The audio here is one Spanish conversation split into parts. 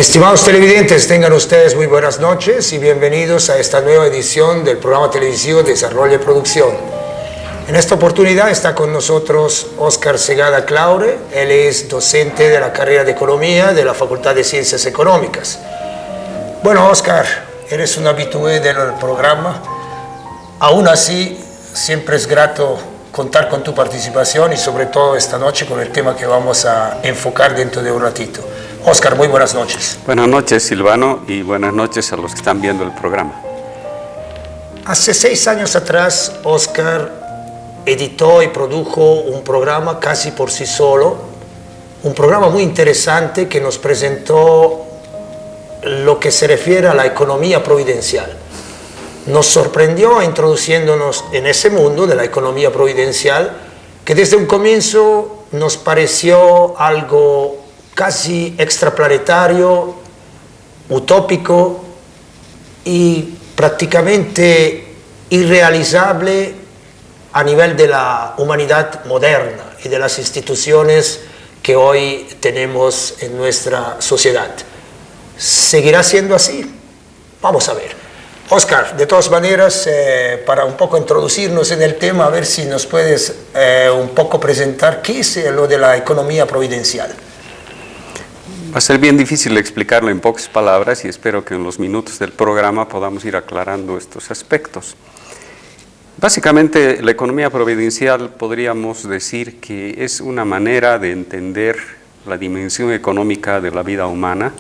Estimados televidentes, tengan ustedes muy buenas noches y bienvenidos a esta nueva edición del programa televisivo Desarrollo y Producción. En esta oportunidad está con nosotros Óscar Segada Claure. Él es docente de la carrera de Economía de la Facultad de Ciencias Económicas. Bueno, Óscar, eres un habitué del programa. Aún así, siempre es grato contar con tu participación y sobre todo esta noche con el tema que vamos a enfocar dentro de un ratito. Óscar, muy buenas noches. Buenas noches, Silvano, y buenas noches a los que están viendo el programa. Hace 6 años atrás, Óscar editó y produjo un programa casi por sí solo, un programa muy interesante que nos presentó lo que se refiere a la economía providencial. Nos sorprendió introduciéndonos en ese mundo de la economía providencial, que desde un comienzo nos pareció algo casi extraplanetario, utópico y prácticamente irrealizable a nivel de la humanidad moderna y de las instituciones que hoy tenemos en nuestra sociedad. ¿Seguirá siendo así? Vamos a ver. Óscar, de todas maneras, para un poco introducirnos en el tema, a ver si nos puedes un poco presentar qué es lo de la economía providencial. Va a ser bien difícil explicarlo en pocas palabras y espero que en los minutos del programa podamos ir aclarando estos aspectos. Básicamente, la economía providencial podríamos decir que es una manera de entender la dimensión económica de la vida humana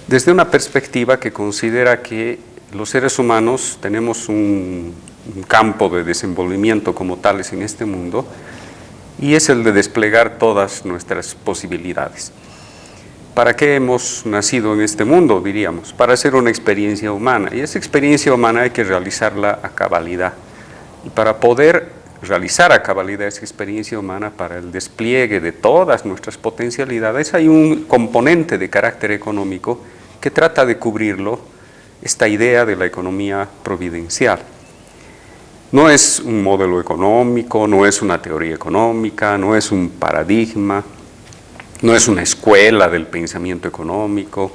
desde una perspectiva que considera que los seres humanos tenemos un campo de desenvolvimiento como tales en este mundo y es el de desplegar todas nuestras posibilidades. ¿Para qué hemos nacido en este mundo, diríamos? Para hacer una experiencia humana, y esa experiencia humana hay que realizarla a cabalidad. Y para poder realizar a cabalidad esa experiencia humana, para el despliegue de todas nuestras potencialidades, hay un componente de carácter económico que trata de cubrirlo, esta idea de la economía providencial. No es un modelo económico, no es una teoría económica, no es un paradigma, no es una escuela del pensamiento económico,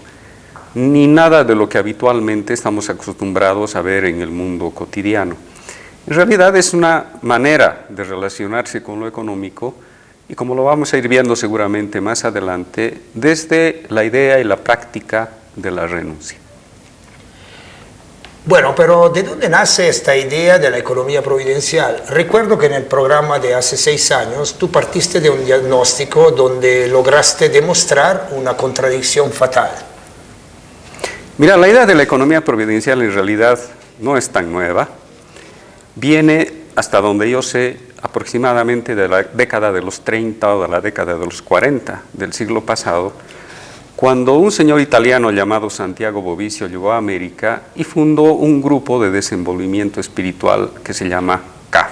ni nada de lo que habitualmente estamos acostumbrados a ver en el mundo cotidiano. En realidad es una manera de relacionarse con lo económico y como lo vamos a ir viendo seguramente más adelante, desde la idea y la práctica de la renuncia. Bueno, pero ¿de dónde nace esta idea de la economía providencial? Recuerdo que en el programa de hace 6 años tú partiste de un diagnóstico donde lograste demostrar una contradicción fatal. Mira, la idea de la economía providencial en realidad no es tan nueva. Viene, hasta donde yo sé, aproximadamente de la década de los 30 o de la década de los 40 del siglo pasado, cuando un señor italiano llamado Santiago Bovicio llegó a América y fundó un grupo de desenvolvimiento espiritual que se llama CAF.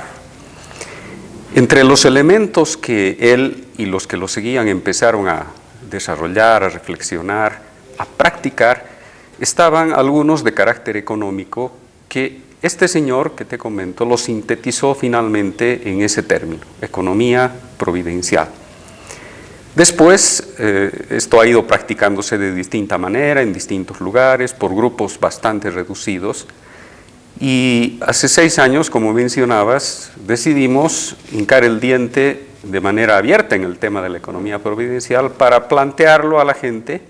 Entre los elementos que él y los que lo seguían empezaron a desarrollar, a reflexionar, a practicar, estaban algunos de carácter económico que este señor que te comento lo sintetizó finalmente en ese término, economía providencial. Después, esto ha ido practicándose de distinta manera, en distintos lugares, por grupos bastante reducidos. Y hace 6 años, como mencionabas, decidimos hincar el diente de manera abierta en el tema de la economía providencial para plantearlo a la gente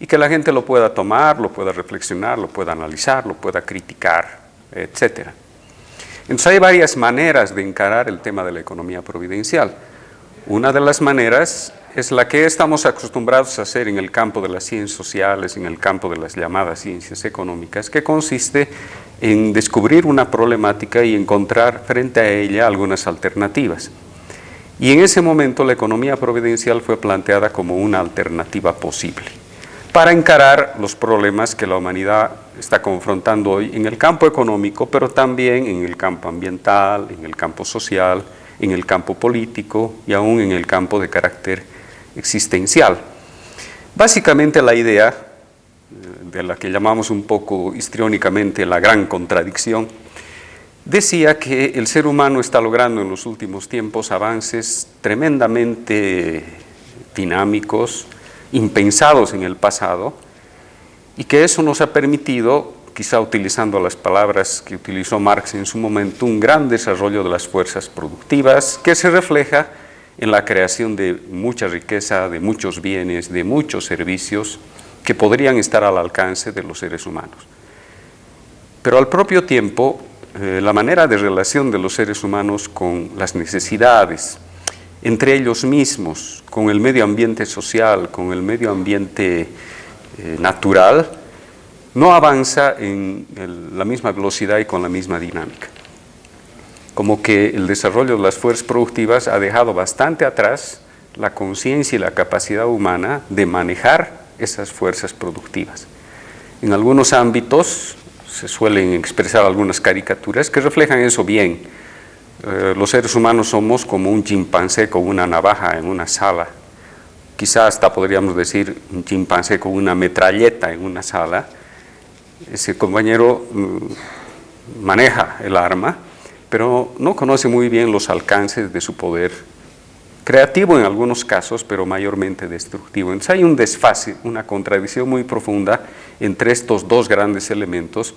y que la gente lo pueda tomar, lo pueda reflexionar, lo pueda analizar, lo pueda criticar, etc. Entonces hay varias maneras de encarar el tema de la economía providencial. Una de las maneras es la que estamos acostumbrados a hacer en el campo de las ciencias sociales, en el campo de las llamadas ciencias económicas, que consiste en descubrir una problemática y encontrar frente a ella algunas alternativas. Y en ese momento la economía providencial fue planteada como una alternativa posible para encarar los problemas que la humanidad está confrontando hoy en el campo económico, pero también en el campo ambiental, en el campo social, en el campo político y aún en el campo de carácter existencial. Básicamente la idea, de la que llamamos un poco histriónicamente la gran contradicción, decía que el ser humano está logrando en los últimos tiempos avances tremendamente dinámicos, impensados en el pasado, y que eso nos ha permitido, quizá utilizando las palabras que utilizó Marx en su momento, un gran desarrollo de las fuerzas productivas que se refleja en la creación de mucha riqueza, de muchos bienes, de muchos servicios que podrían estar al alcance de los seres humanos. Pero al propio tiempo, la manera de relación de los seres humanos con las necesidades, entre ellos mismos, con el medio ambiente social, con el medio ambiente natural, no avanza en la misma velocidad y con la misma dinámica. Como que el desarrollo de las fuerzas productivas ha dejado bastante atrás la conciencia y la capacidad humana de manejar esas fuerzas productivas. En algunos ámbitos se suelen expresar algunas caricaturas que reflejan eso bien. Los seres humanos somos como un chimpancé con una navaja en una sala. Quizás hasta podríamos decir un chimpancé con una metralleta en una sala. Ese compañero maneja el arma, pero no conoce muy bien los alcances de su poder creativo en algunos casos, pero mayormente destructivo. Entonces hay un desfase, una contradicción muy profunda entre estos dos grandes elementos.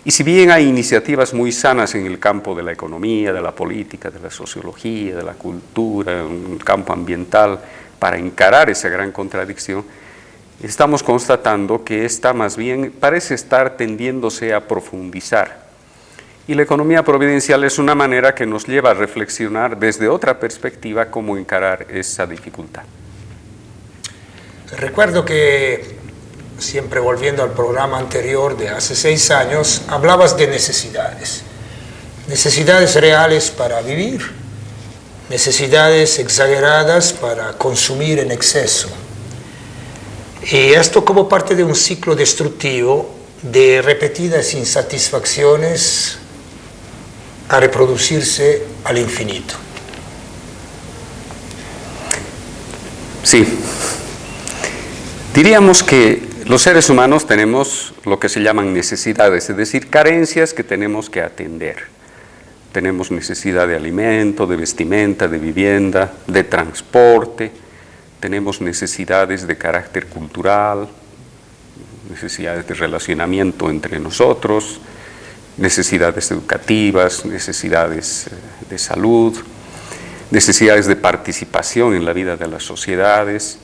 Y si bien hay iniciativas muy sanas en el campo de la economía, de la política, de la sociología, de la cultura, en el campo ambiental, para encarar esa gran contradicción, estamos constatando que esta más bien parece estar tendiéndose a profundizar. Y la economía providencial es una manera que nos lleva a reflexionar desde otra perspectiva cómo encarar esa dificultad. Recuerdo que, siempre volviendo al programa anterior de hace 6 años, hablabas de necesidades. Necesidades reales para vivir, necesidades exageradas para consumir en exceso. Y esto como parte de un ciclo destructivo de repetidas insatisfacciones a reproducirse al infinito. Sí. Diríamos que los seres humanos tenemos lo que se llaman necesidades, es decir, carencias que tenemos que atender. Tenemos necesidad de alimento, de vestimenta, de vivienda, de transporte. Tenemos necesidades de carácter cultural, necesidades de relacionamiento entre nosotros, necesidades educativas, necesidades de salud, necesidades de participación en la vida de las sociedades,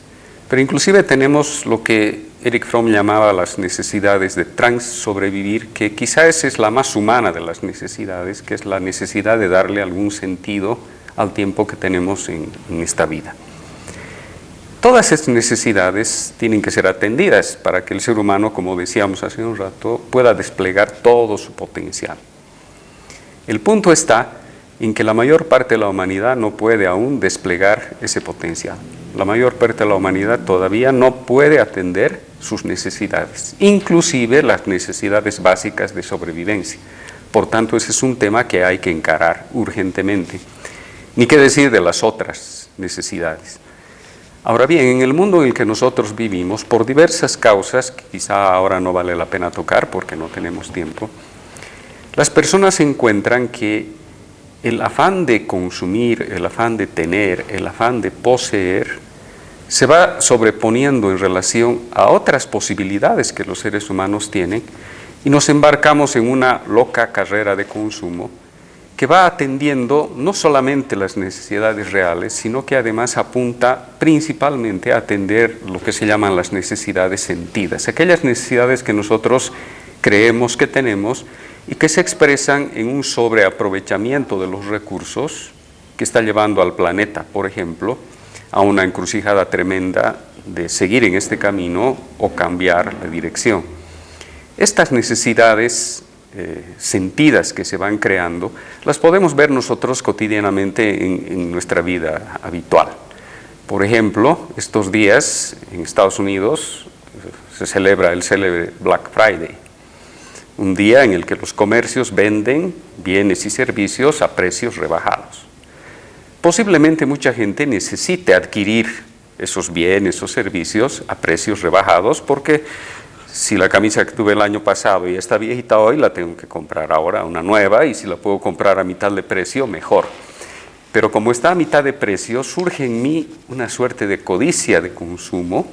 pero inclusive tenemos lo que Erich Fromm llamaba las necesidades de sobrevivir, que quizás es la más humana de las necesidades, que es la necesidad de darle algún sentido al tiempo que tenemos en esta vida. Todas estas necesidades tienen que ser atendidas para que el ser humano, como decíamos hace un rato, pueda desplegar todo su potencial. El punto está en que la mayor parte de la humanidad no puede aún desplegar ese potencial. La mayor parte de la humanidad todavía no puede atender sus necesidades, inclusive las necesidades básicas de sobrevivencia. Por tanto, ese es un tema que hay que encarar urgentemente. Ni qué decir de las otras necesidades. Ahora bien, en el mundo en el que nosotros vivimos, por diversas causas, que quizá ahora no vale la pena tocar porque no tenemos tiempo, las personas encuentran que el afán de consumir, el afán de tener, el afán de poseer, se va sobreponiendo en relación a otras posibilidades que los seres humanos tienen y nos embarcamos en una loca carrera de consumo que va atendiendo no solamente las necesidades reales, sino que además apunta principalmente a atender lo que se llaman las necesidades sentidas, aquellas necesidades que nosotros creemos que tenemos y que se expresan en un sobreaprovechamiento de los recursos que está llevando al planeta, por ejemplo, a una encrucijada tremenda de seguir en este camino o cambiar la dirección. Estas necesidades sentidas que se van creando, las podemos ver nosotros cotidianamente en nuestra vida habitual. Por ejemplo, estos días en Estados Unidos se celebra el célebre Black Friday, un día en el que los comercios venden bienes y servicios a precios rebajados. Posiblemente mucha gente necesite adquirir esos bienes o servicios a precios rebajados porque si la camisa que tuve el año pasado y está viejita hoy, la tengo que comprar ahora una nueva, y si la puedo comprar a mitad de precio, mejor. Pero como está a mitad de precio, surge en mí una suerte de codicia de consumo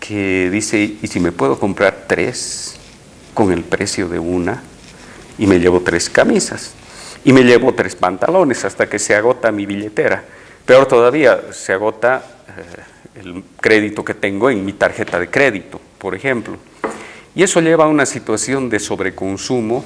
que dice, ¿y si me puedo comprar 3 con el precio de una? Y me llevo 3 camisas, y me llevo 3 pantalones hasta que se agota mi billetera. Peor todavía, se agota el crédito que tengo en mi tarjeta de crédito, por ejemplo. Y eso lleva a una situación de sobreconsumo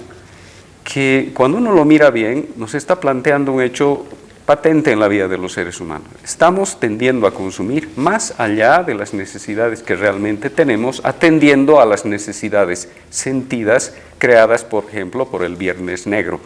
que, cuando uno lo mira bien, nos está planteando un hecho patente en la vida de los seres humanos. Estamos tendiendo a consumir más allá de las necesidades que realmente tenemos, atendiendo a las necesidades sentidas creadas, por ejemplo, por el Viernes Negro.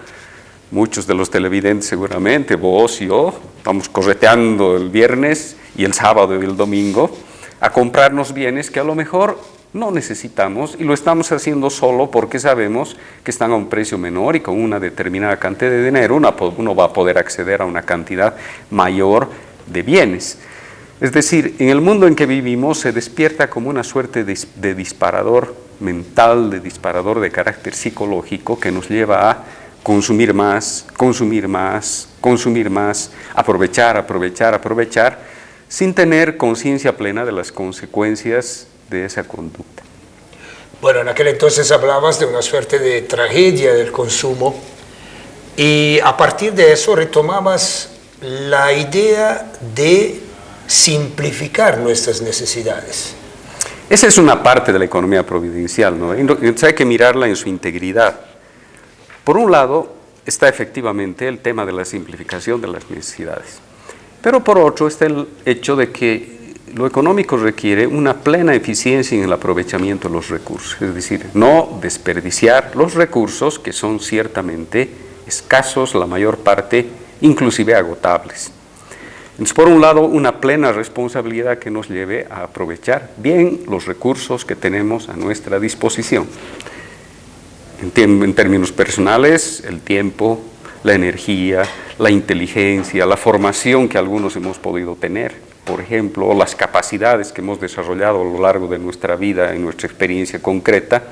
Muchos de los televidentes seguramente, vos y yo, estamos correteando el viernes y el sábado y el domingo a comprarnos bienes que a lo mejor no necesitamos, y lo estamos haciendo solo porque sabemos que están a un precio menor y con una determinada cantidad de dinero uno va a poder acceder a una cantidad mayor de bienes. Es decir, en el mundo en que vivimos se despierta como una suerte de disparador mental, de disparador de carácter psicológico que nos lleva a consumir más, consumir más, consumir más, aprovechar, aprovechar, aprovechar, sin tener conciencia plena de las consecuencias de esa conducta. Bueno, en aquel entonces hablabas de una suerte de tragedia del consumo y a partir de eso retomabas la idea de simplificar nuestras necesidades. Esa es una parte de la economía providencial, ¿no? Entonces hay que mirarla en su integridad. Por un lado está efectivamente el tema de la simplificación de las necesidades, pero por otro está el hecho de que lo económico requiere una plena eficiencia en el aprovechamiento de los recursos, es decir, no desperdiciar los recursos que son ciertamente escasos, la mayor parte inclusive agotables. Entonces, por un lado, una plena responsabilidad que nos lleve a aprovechar bien los recursos que tenemos a nuestra disposición. En términos personales, el tiempo, la energía, la inteligencia, la formación que algunos hemos podido tener, por ejemplo, o las capacidades que hemos desarrollado a lo largo de nuestra vida, en nuestra experiencia concreta,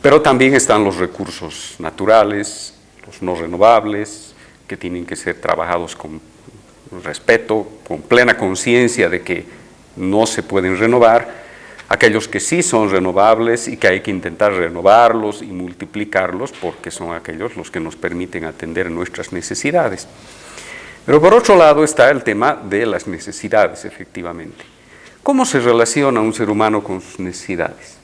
pero también están los recursos naturales, los no renovables, que tienen que ser trabajados con respeto, con plena conciencia de que no se pueden renovar, aquellos que sí son renovables y que hay que intentar renovarlos y multiplicarlos porque son aquellos los que nos permiten atender nuestras necesidades. Pero por otro lado está el tema de las necesidades, efectivamente. ¿Cómo se relaciona un ser humano con sus necesidades?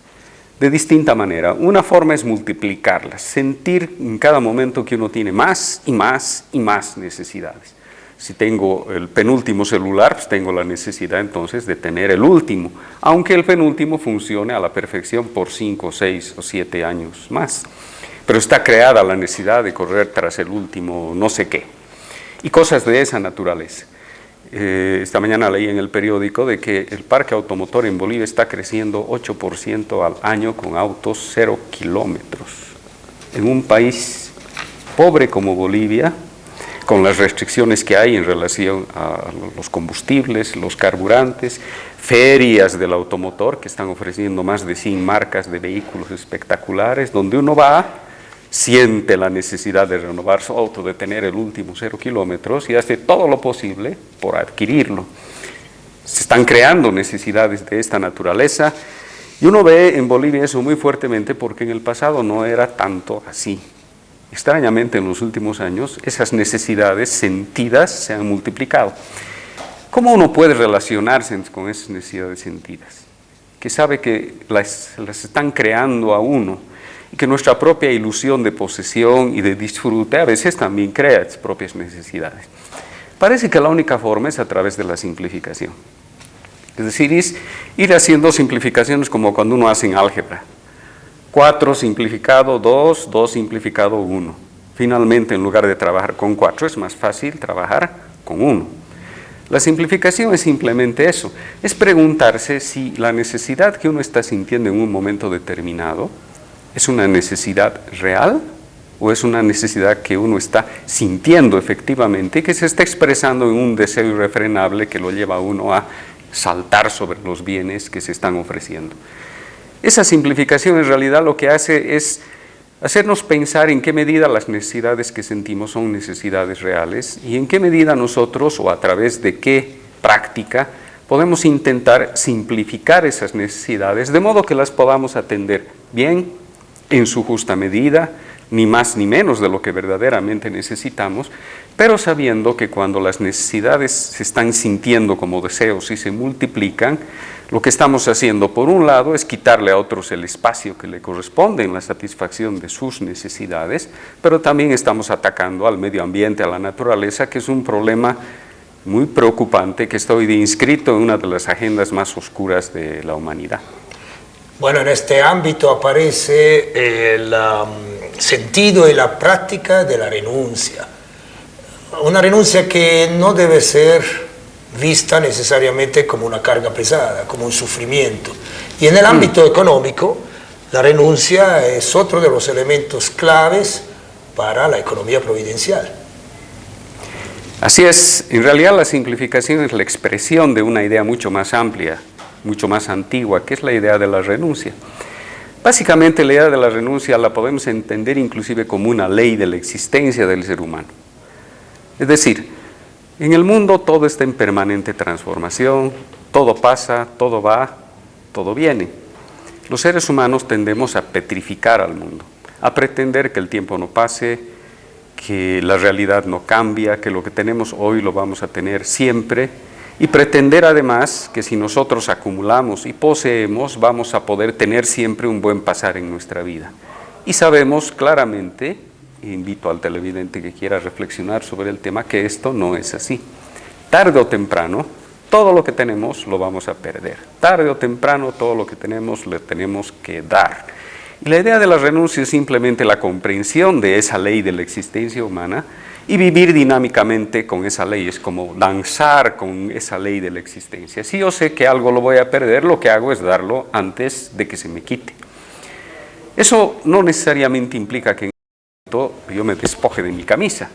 De distinta manera. Una forma es multiplicarlas, sentir en cada momento que uno tiene más y más y más necesidades. Si tengo el penúltimo celular, pues tengo la necesidad entonces de tener el último, aunque el penúltimo funcione a la perfección por 5, 6 o 7 años más. Pero está creada la necesidad de correr tras el último no sé qué. Y cosas de esa naturaleza. Esta mañana leí en el periódico de que el parque automotor en Bolivia está creciendo 8% al año con autos 0 kilómetros. En un país pobre como Bolivia, con las restricciones que hay en relación a los combustibles, los carburantes, ferias del automotor que están ofreciendo más de 100 marcas de vehículos espectaculares, donde uno va, siente la necesidad de renovar su auto, de tener el último 0 kilómetros y hace todo lo posible por adquirirlo. Se están creando necesidades de esta naturaleza y uno ve en Bolivia eso muy fuertemente porque en el pasado no era tanto así. Extrañamente en los últimos años esas necesidades sentidas se han multiplicado. ¿Cómo uno puede relacionarse con esas necesidades sentidas? Que sabe que las están creando a uno y que nuestra propia ilusión de posesión y de disfrute a veces también crea sus propias necesidades. Parece que la única forma es a través de la simplificación. Es decir, es ir haciendo simplificaciones como cuando uno hace en álgebra. 4 simplificado 2, 2 simplificado 1. Finalmente, en lugar de trabajar con 4, es más fácil trabajar con 1. La simplificación es simplemente eso, es preguntarse si la necesidad que uno está sintiendo en un momento determinado ¿es una necesidad real o es una necesidad que uno está sintiendo efectivamente y que se está expresando en un deseo irrefrenable que lo lleva a uno a saltar sobre los bienes que se están ofreciendo? Esa simplificación en realidad lo que hace es hacernos pensar en qué medida las necesidades que sentimos son necesidades reales y en qué medida nosotros o a través de qué práctica podemos intentar simplificar esas necesidades de modo que las podamos atender bien, en su justa medida, ni más ni menos de lo que verdaderamente necesitamos, pero sabiendo que cuando las necesidades se están sintiendo como deseos y se multiplican, lo que estamos haciendo por un lado es quitarle a otros el espacio que le corresponde en la satisfacción de sus necesidades, pero también estamos atacando al medio ambiente, a la naturaleza, que es un problema muy preocupante que está hoy día inscrito en una de las agendas más oscuras de la humanidad. Bueno, en este ámbito aparece el sentido y la práctica de la renuncia. Una renuncia que no debe ser vista necesariamente como una carga pesada, como un sufrimiento. Y en el ámbito económico, la renuncia es otro de los elementos claves para la economía providencial. Así es, en realidad la simplificación es la expresión de una idea mucho más amplia, mucho más antigua, que es la idea de la renuncia. Básicamente la idea de la renuncia la podemos entender inclusive como una ley de la existencia del ser humano. Es decir, en el mundo todo está en permanente transformación, todo pasa, todo va, todo viene. Los seres humanos tendemos a petrificar al mundo, a pretender que el tiempo no pase, que la realidad no cambia, que lo que tenemos hoy lo vamos a tener siempre, y pretender además que si nosotros acumulamos y poseemos, vamos a poder tener siempre un buen pasar en nuestra vida. Y sabemos claramente, invito al televidente que quiera reflexionar sobre el tema, que esto no es así. Tarde o temprano, todo lo que tenemos lo vamos a perder. Tarde o temprano, todo lo que tenemos le tenemos que dar. Y la idea de la renuncia es simplemente la comprensión de esa ley de la existencia humana y vivir dinámicamente con esa ley, es como danzar con esa ley de la existencia. Si yo sé que algo lo voy a perder, lo que hago es darlo antes de que se me quite. Eso no necesariamente implica que en este momento yo me despoje de mi camisa.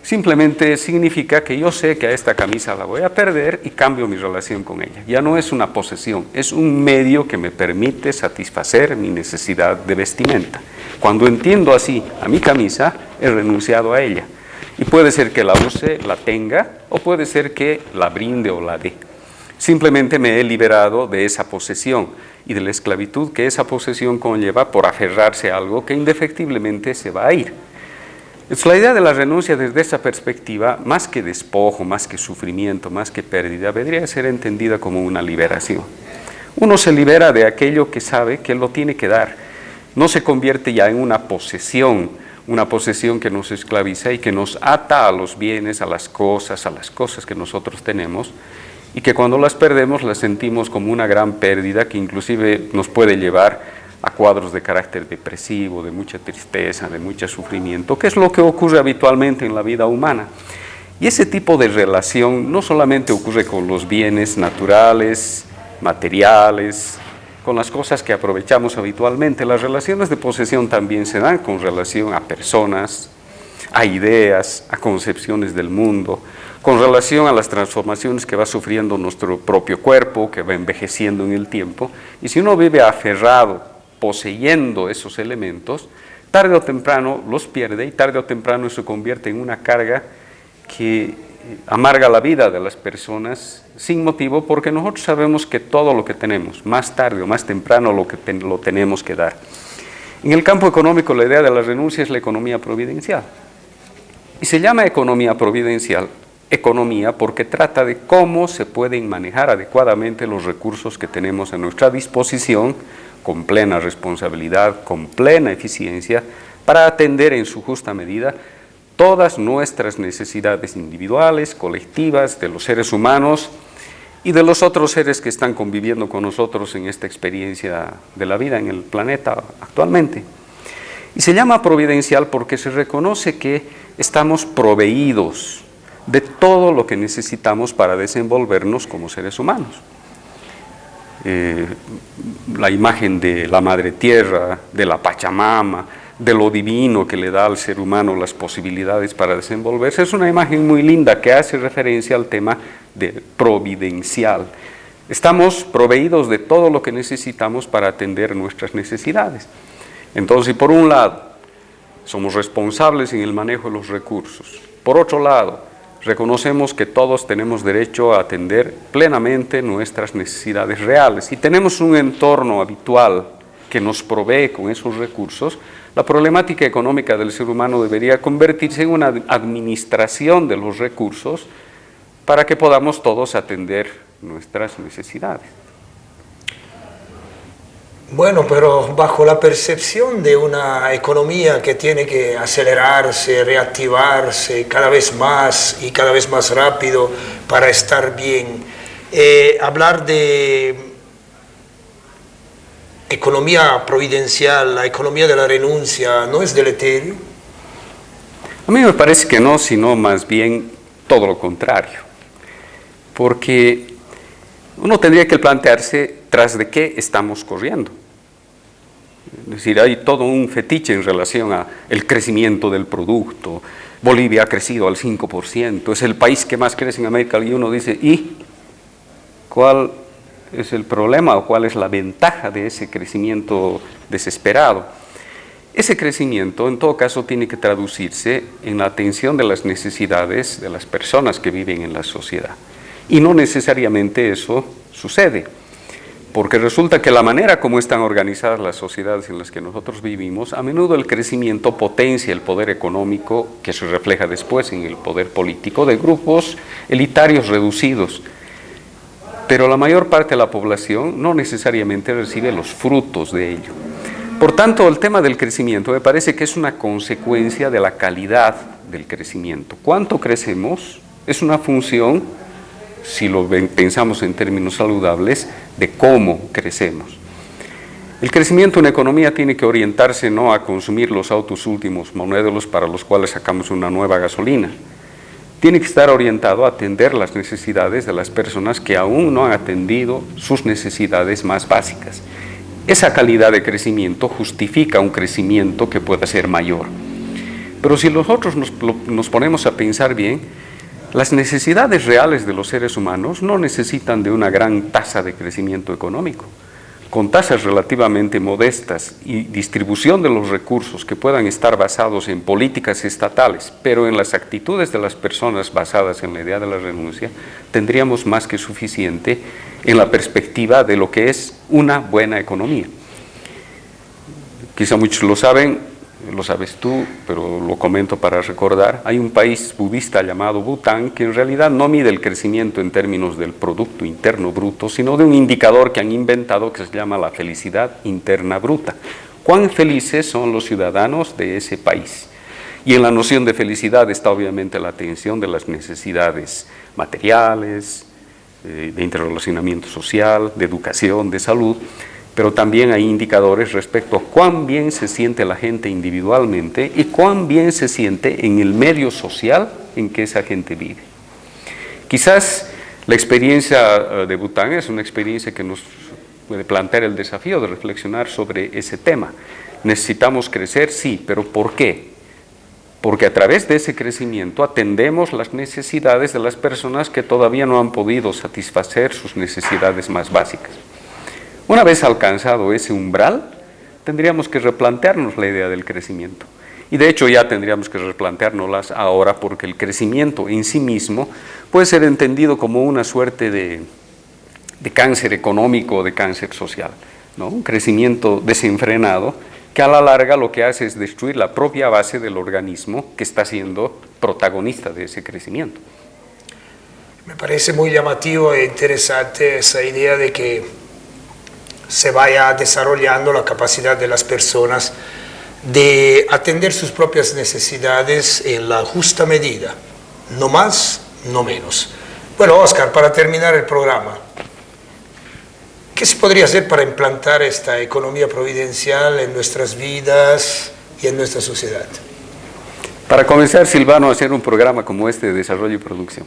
Simplemente significa que yo sé que a esta camisa la voy a perder y cambio mi relación con ella. Ya no es una posesión, es un medio que me permite satisfacer mi necesidad de vestimenta. Cuando entiendo así a mi camisa, he renunciado a ella. Y puede ser que la use, la tenga, o puede ser que la brinde o la dé. Simplemente me he liberado de esa posesión y de la esclavitud que esa posesión conlleva por aferrarse a algo que indefectiblemente se va a ir. Entonces, la idea de la renuncia desde esa perspectiva, más que despojo, más que sufrimiento, más que pérdida, vendría a ser entendida como una liberación. Uno se libera de aquello que sabe que lo tiene que dar. No se convierte ya en una posesión que nos esclaviza y que nos ata a los bienes, a las cosas que nosotros tenemos, y que cuando las perdemos las sentimos como una gran pérdida que inclusive nos puede llevar a cuadros de carácter depresivo, de mucha tristeza, de mucho sufrimiento, que es lo que ocurre habitualmente en la vida humana. Y ese tipo de relación no solamente ocurre con los bienes naturales, materiales, con las cosas que aprovechamos habitualmente. Las relaciones de posesión también se dan con relación a personas, a ideas, a concepciones del mundo, con relación a las transformaciones que va sufriendo nuestro propio cuerpo, que va envejeciendo en el tiempo. Y si uno vive aferrado, poseyendo esos elementos, tarde o temprano los pierde y tarde o temprano se convierte en una carga que amarga la vida de las personas sin motivo, porque nosotros sabemos que todo lo que tenemos, más tarde o más temprano lo tenemos que dar. En el campo económico la idea de la renuncia es la economía providencial. Y se llama economía providencial, economía porque trata de cómo se pueden manejar adecuadamente los recursos que tenemos a nuestra disposición, con plena responsabilidad, con plena eficiencia, para atender en su justa medida todas nuestras necesidades individuales, colectivas, de los seres humanos y de los otros seres que están conviviendo con nosotros en esta experiencia de la vida en el planeta actualmente. Y se llama providencial porque se reconoce que estamos proveídos de todo lo que necesitamos para desenvolvernos como seres humanos. La imagen de la Madre Tierra, de la Pachamama, de lo divino que le da al ser humano las posibilidades para desenvolverse, es una imagen muy linda que hace referencia al tema de providencial. Estamos proveídos de todo lo que necesitamos para atender nuestras necesidades. Entonces, por un lado, somos responsables en el manejo de los recursos. Por otro lado, reconocemos que todos tenemos derecho a atender plenamente nuestras necesidades reales y tenemos un entorno habitual que nos provee con esos recursos, la problemática económica del ser humano debería convertirse en una administración de los recursos para que podamos todos atender nuestras necesidades. Bueno, pero bajo la percepción de una economía que tiene que acelerarse, reactivarse cada vez más y cada vez más rápido para estar bien, hablar de economía providencial, la economía de la renuncia, ¿no es deleterio? A mí me parece que no, sino más bien todo lo contrario, porque uno tendría que plantearse tras de qué estamos corriendo. Es decir, hay todo un fetiche en relación al crecimiento del producto. Bolivia ha crecido al 5%, es el país que más crece en América, y uno dice, ¿y cuál es el problema o cuál es la ventaja de ese crecimiento desesperado? Ese crecimiento, en todo caso, tiene que traducirse en la atención de las necesidades de las personas que viven en la sociedad. Y no necesariamente eso sucede, porque resulta que la manera como están organizadas las sociedades en las que nosotros vivimos, a menudo el crecimiento potencia el poder económico que se refleja después en el poder político de grupos elitarios reducidos. Pero la mayor parte de la población no necesariamente recibe los frutos de ello. Por tanto, el tema del crecimiento me parece que es una consecuencia de la calidad del crecimiento. ¿Cuánto crecemos? Es una función, si lo pensamos en términos saludables, de cómo crecemos. El crecimiento en economía tiene que orientarse no a consumir los autos últimos modelos para los cuales sacamos una nueva gasolina. Tiene que estar orientado a atender las necesidades de las personas que aún no han atendido sus necesidades más básicas. Esa calidad de crecimiento justifica un crecimiento que pueda ser mayor. Pero si nosotros nos ponemos a pensar bien, las necesidades reales de los seres humanos no necesitan de una gran tasa de crecimiento económico. Con tasas relativamente modestas y distribución de los recursos que puedan estar basados en políticas estatales, pero en las actitudes de las personas basadas en la idea de la renuncia, tendríamos más que suficiente en la perspectiva de lo que es una buena economía. Quizá muchos lo saben, lo sabes tú, pero lo comento para recordar, hay un país budista llamado Bután que en realidad no mide el crecimiento en términos del Producto Interno Bruto, sino de un indicador que han inventado que se llama la felicidad interna bruta. ¿Cuán felices son los ciudadanos de ese país? Y en la noción de felicidad está obviamente la atención de las necesidades materiales, de interrelacionamiento social, de educación, de salud, pero también hay indicadores respecto a cuán bien se siente la gente individualmente y cuán bien se siente en el medio social en que esa gente vive. Quizás la experiencia de Bután es una experiencia que nos puede plantear el desafío de reflexionar sobre ese tema. ¿Necesitamos crecer? Sí, pero ¿por qué? Porque a través de ese crecimiento atendemos las necesidades de las personas que todavía no han podido satisfacer sus necesidades más básicas. Una vez alcanzado ese umbral, tendríamos que replantearnos la idea del crecimiento. Y de hecho ya tendríamos que replanteárnoslas ahora, porque el crecimiento en sí mismo puede ser entendido como una suerte de cáncer económico o de cáncer social, ¿no? Un crecimiento desenfrenado que a la larga lo que hace es destruir la propia base del organismo que está siendo protagonista de ese crecimiento. Me parece muy llamativo e interesante esa idea de que se vaya desarrollando la capacidad de las personas de atender sus propias necesidades en la justa medida, no más, no menos. Bueno, Óscar, para terminar el programa, ¿qué se podría hacer para implantar esta economía providencial en nuestras vidas y en nuestra sociedad? Para comenzar, Silvano, a hacer un programa como este de desarrollo y producción,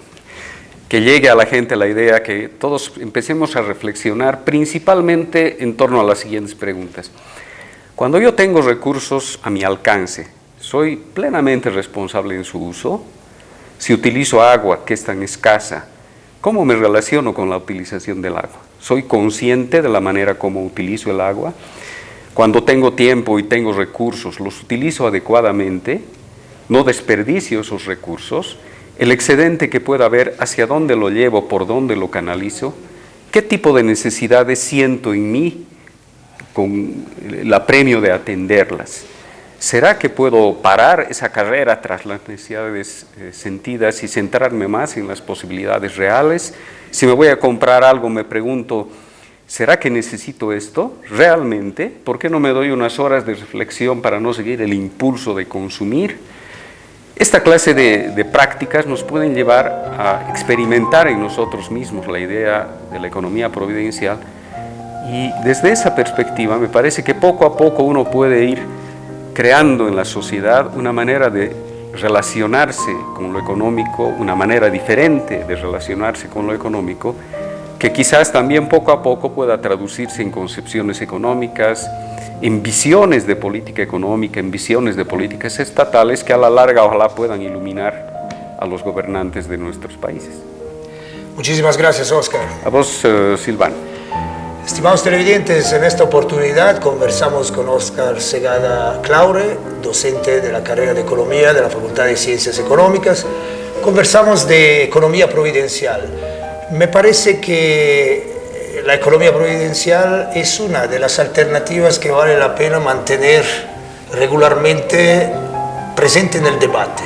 que llegue a la gente la idea, que todos empecemos a reflexionar principalmente en torno a las siguientes preguntas. Cuando yo tengo recursos a mi alcance, ¿soy plenamente responsable en su uso? Si utilizo agua que es tan escasa, ¿cómo me relaciono con la utilización del agua? ¿Soy consciente de la manera como utilizo el agua? Cuando tengo tiempo y tengo recursos, ¿los utilizo adecuadamente? ¿No desperdicio esos recursos? el excedente que pueda haber, hacia dónde lo llevo, por dónde lo canalizo, qué tipo de necesidades siento en mí con el apremio de atenderlas. ¿Será que puedo parar esa carrera tras las necesidades sentidas y centrarme más en las posibilidades reales? Si me voy a comprar algo, me pregunto, ¿será que necesito esto realmente? ¿Por qué no me doy unas horas de reflexión para no seguir el impulso de consumir? Esta clase de prácticas nos pueden llevar a experimentar en nosotros mismos la idea de la economía providencial, y desde esa perspectiva me parece que poco a poco uno puede ir creando en la sociedad una manera de relacionarse con lo económico, una manera diferente de relacionarse con lo económico, que quizás también poco a poco pueda traducirse en concepciones económicas, en visiones de política económica, en visiones de políticas estatales que a la larga ojalá puedan iluminar a los gobernantes de nuestros países. Muchísimas gracias, Oscar. A vos, Silvano. Estimados televidentes, en esta oportunidad conversamos con Oscar Segada Claure, docente de la carrera de Economía de la Facultad de Ciencias Económicas. Conversamos de economía providencial. Me parece que la economía providencial es una de las alternativas que vale la pena mantener regularmente presente en el debate.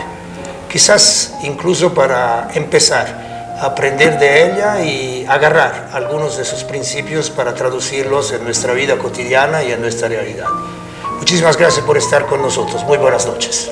Quizás incluso para empezar aprender de ella y agarrar algunos de sus principios para traducirlos en nuestra vida cotidiana y en nuestra realidad. Muchísimas gracias por estar con nosotros. Muy buenas noches.